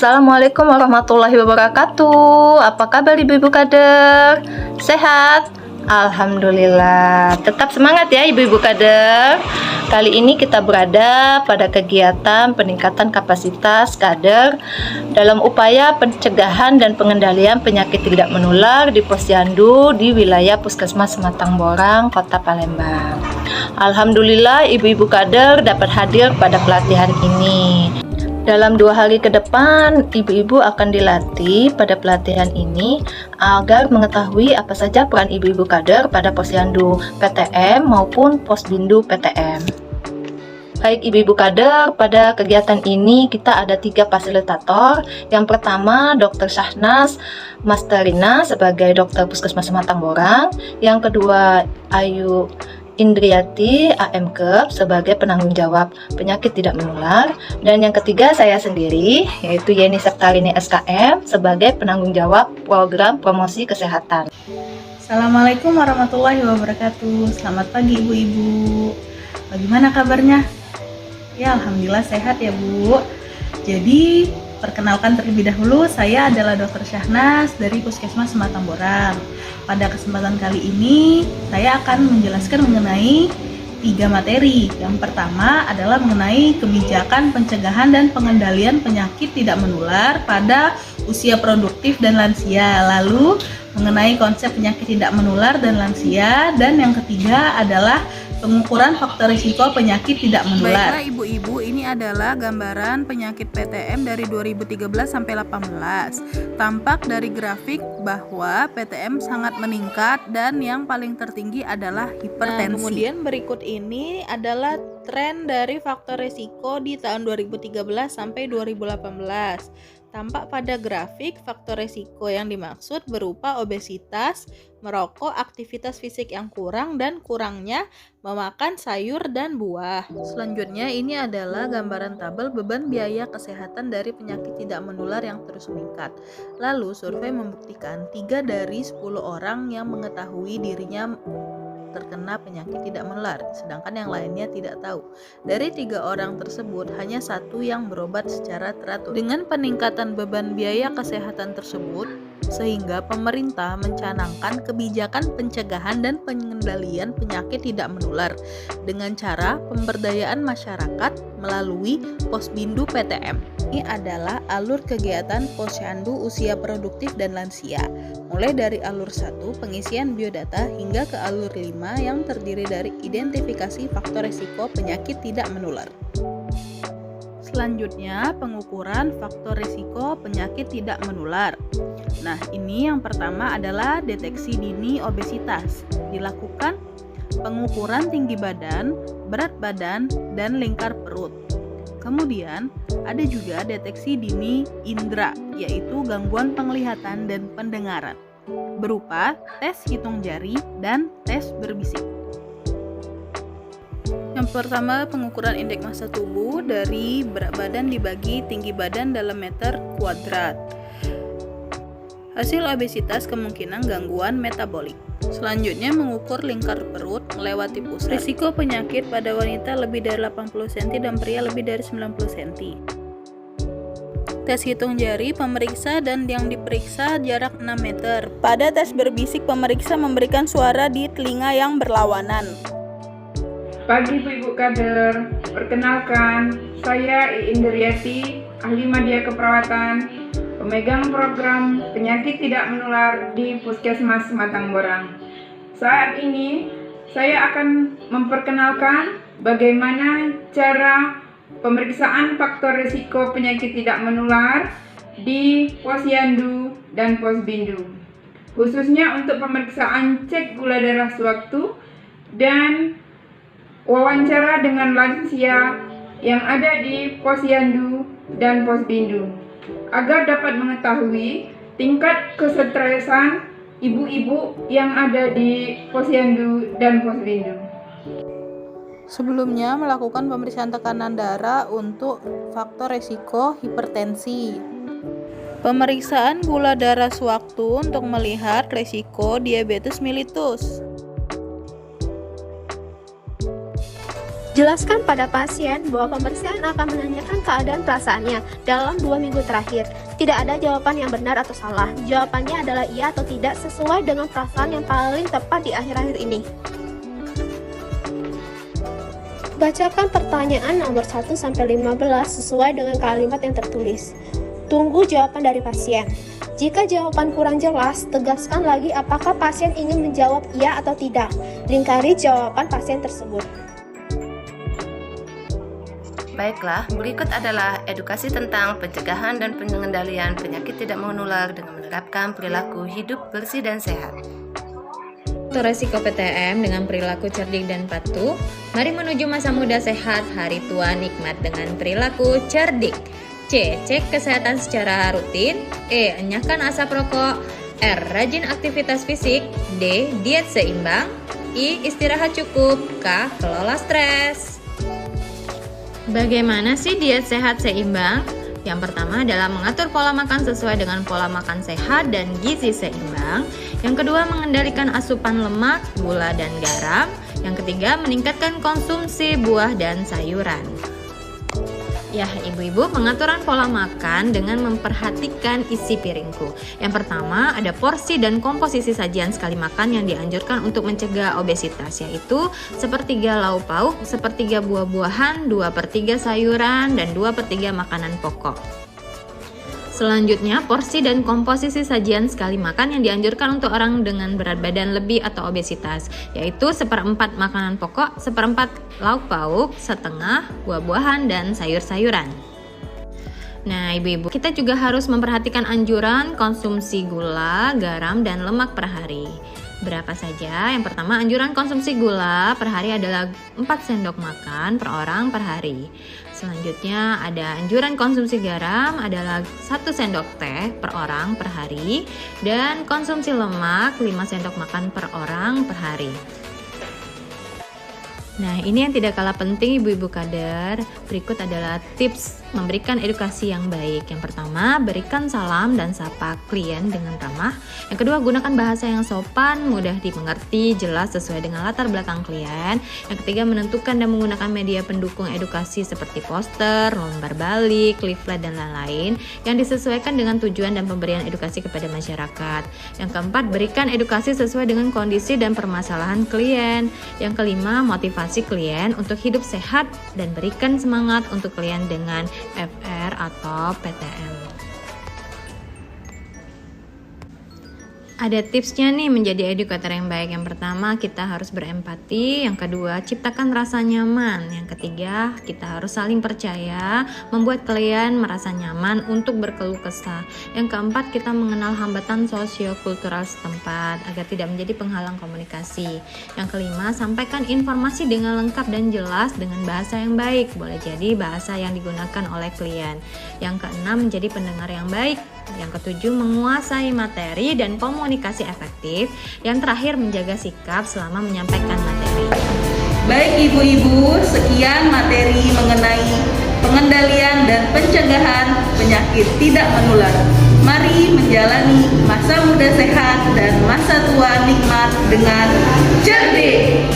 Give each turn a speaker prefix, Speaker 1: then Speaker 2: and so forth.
Speaker 1: Assalamualaikum warahmatullahi wabarakatuh. Apa kabar ibu-ibu kader? Sehat? Alhamdulillah. Tetap semangat ya ibu-ibu kader. Kali ini kita berada pada kegiatan peningkatan kapasitas kader dalam upaya pencegahan dan pengendalian penyakit tidak menular di Posyandu di wilayah Puskesmas Sematang Borang, Kota Palembang. Alhamdulillah ibu-ibu kader dapat hadir pada pelatihan ini. Dalam 2 hari ke depan, ibu-ibu akan dilatih pada pelatihan ini agar mengetahui apa saja peran ibu-ibu kader pada Posyandu PTM maupun Posbindu PTM. Baik ibu-ibu kader, pada kegiatan ini kita ada 3 fasilitator. Yang pertama, Dr. Syahnas Masterina sebagai dokter Puskesmas Sematang Borang. Yang kedua, Ayu Indriati AMK sebagai penanggung jawab penyakit tidak menular, dan yang ketiga saya sendiri yaitu Yeni Septarini SKM sebagai penanggung jawab program promosi kesehatan.
Speaker 2: Assalamualaikum warahmatullahi wabarakatuh. Selamat pagi ibu-ibu. Bagaimana kabarnya? Ya, alhamdulillah sehat ya Bu. Jadi perkenalkan terlebih dahulu, saya adalah Dr. Syahnas dari Puskesmas Sematang Borang. Pada kesempatan kali ini, saya akan menjelaskan mengenai 3 materi. Yang pertama adalah mengenai kebijakan pencegahan dan pengendalian penyakit tidak menular pada usia produktif dan lansia. Lalu mengenai konsep penyakit tidak menular dan lansia. Dan yang ketiga adalah pengukuran faktor risiko penyakit tidak menular.
Speaker 3: Baiklah ibu-ibu, ini adalah gambaran penyakit PTM dari 2013 sampai 18. Tampak dari grafik bahwa PTM sangat meningkat dan yang paling tertinggi adalah hipertensi.
Speaker 2: Kemudian berikut ini adalah tren dari faktor risiko di tahun 2013 sampai 2018. Tampak pada grafik faktor risiko yang dimaksud berupa obesitas, merokok, aktivitas fisik yang kurang, dan kurangnya memakan sayur dan buah. Selanjutnya ini adalah gambaran tabel beban biaya kesehatan dari penyakit tidak menular yang terus meningkat. Lalu survei membuktikan 3 dari 10 orang yang mengetahui dirinya terkena penyakit tidak menular, sedangkan yang lainnya tidak tahu. Dari 3 orang tersebut, hanya 1 yang berobat secara teratur. Dengan peningkatan beban biaya kesehatan tersebut, sehingga pemerintah mencanangkan kebijakan pencegahan dan pengendalian penyakit tidak menular dengan cara pemberdayaan masyarakat melalui Posbindu PTM. Ini adalah alur kegiatan Posyandu usia produktif dan lansia, mulai dari alur 1 pengisian biodata hingga ke alur 5 yang terdiri dari identifikasi faktor risiko penyakit tidak menular. Selanjutnya, pengukuran faktor risiko penyakit tidak menular. Nah, ini yang pertama adalah deteksi dini obesitas. Dilakukan pengukuran tinggi badan, berat badan, dan lingkar perut. Kemudian, ada juga deteksi dini indera, yaitu gangguan penglihatan dan pendengaran, berupa tes hitung jari dan tes berbisik. Yang pertama, pengukuran indeks massa tubuh dari berat badan dibagi tinggi badan dalam meter kuadrat. Hasil obesitas kemungkinan gangguan metabolik. Selanjutnya, mengukur lingkar perut melewati pusat. Risiko penyakit pada wanita lebih dari 80 cm dan pria lebih dari 90 cm. Tes hitung jari pemeriksa dan yang diperiksa jarak 6 meter. Pada tes berbisik, pemeriksa memberikan suara di telinga yang berlawanan.
Speaker 4: Pagi ibu-ibu kader, perkenalkan, saya Indriati, ahli media keperawatan, pemegang program penyakit tidak menular di Puskesmas Sematang Borang. Saat ini saya akan memperkenalkan bagaimana cara pemeriksaan faktor risiko penyakit tidak menular di Posyandu dan Posbindu, khususnya untuk pemeriksaan cek gula darah sewaktu dan wawancara dengan lansia yang ada di Posyandu dan Posbindu, agar dapat mengetahui tingkat kesetresan ibu-ibu yang ada di Posyandu dan Posbindu.
Speaker 2: Sebelumnya melakukan pemeriksaan tekanan darah untuk faktor resiko hipertensi. Pemeriksaan gula darah sewaktu untuk melihat resiko diabetes mellitus.
Speaker 5: Jelaskan pada pasien bahwa pemeriksaan akan menanyakan keadaan perasaannya dalam 2 minggu terakhir. Tidak ada jawaban yang benar atau salah. Jawabannya adalah iya atau tidak sesuai dengan perasaan yang paling tepat di akhir-akhir ini. Bacakan pertanyaan nomor 1-15 sesuai dengan kalimat yang tertulis. Tunggu jawaban dari pasien. Jika jawaban kurang jelas, tegaskan lagi apakah pasien ingin menjawab iya atau tidak. Lingkari jawaban pasien tersebut.
Speaker 1: Baiklah, berikut adalah edukasi tentang pencegahan dan pengendalian penyakit tidak menular dengan menerapkan perilaku hidup bersih dan sehat.
Speaker 6: Faktor resiko PTM dengan perilaku cerdik dan patuh. Mari menuju masa muda sehat, hari tua nikmat dengan perilaku cerdik. C. Cek kesehatan secara rutin. E. Enyahkan asap rokok. R. Rajin aktivitas fisik. D. Diet seimbang. I. Istirahat cukup. K. Kelola stres. Bagaimana sih diet sehat seimbang? Yang pertama adalah mengatur pola makan sesuai dengan pola makan sehat dan gizi seimbang. Yang kedua, mengendalikan asupan lemak, gula, dan garam. Yang ketiga, meningkatkan konsumsi buah dan sayuran. Ya, ibu-ibu, pengaturan pola makan dengan memperhatikan isi piringku. Yang pertama, ada porsi dan komposisi sajian sekali makan yang dianjurkan untuk mencegah obesitas, yaitu 1/3 lauk pauk, 1/3 buah-buahan, 2/3 sayuran, dan 2/3 makanan pokok. Selanjutnya, porsi dan komposisi sajian sekali makan yang dianjurkan untuk orang dengan berat badan lebih atau obesitas, yaitu 1/4 makanan pokok, 1/4 lauk pauk, 1/2 buah-buahan, dan sayur-sayuran. Nah, ibu-ibu, kita juga harus memperhatikan anjuran konsumsi gula, garam, dan lemak per hari. Berapa saja? Yang pertama, anjuran konsumsi gula per hari adalah 4 sendok makan per orang per hari. Selanjutnya ada anjuran konsumsi garam adalah 1 sendok teh per orang per hari, dan konsumsi lemak 5 sendok makan per orang per hari. Nah, ini yang tidak kalah penting ibu-ibu kader. Berikut adalah tips memberikan edukasi yang baik. Yang pertama, berikan salam dan sapa klien dengan ramah. Yang kedua, gunakan bahasa yang sopan, mudah dimengerti, jelas sesuai dengan latar belakang klien. Yang ketiga, menentukan dan menggunakan media pendukung edukasi seperti poster, lembar balik, leaflet, dan lain-lain yang disesuaikan dengan tujuan dan pemberian edukasi kepada masyarakat. Yang keempat, berikan edukasi sesuai dengan kondisi dan permasalahan klien. Yang kelima, motivasi klien untuk hidup sehat dan berikan semangat untuk klien dengan FR atau PTM. Ada tipsnya nih menjadi edukator yang baik. Yang pertama, kita harus berempati. Yang kedua, ciptakan rasa nyaman. Yang ketiga, kita harus saling percaya, membuat klien merasa nyaman untuk berkeluh kesah. Yang keempat, kita mengenal hambatan sosiokultural setempat agar tidak menjadi penghalang komunikasi. Yang kelima, sampaikan informasi dengan lengkap dan jelas dengan bahasa yang baik. Boleh jadi bahasa yang digunakan oleh klien. Yang keenam, menjadi pendengar yang baik. Yang ketujuh, menguasai materi dan komunikasi efektif. Yang terakhir, menjaga sikap selama menyampaikan materi.
Speaker 3: Baik ibu-ibu, sekian materi mengenai pengendalian dan pencegahan penyakit tidak menular. Mari menjalani masa muda sehat dan masa tua nikmat dengan cerdik.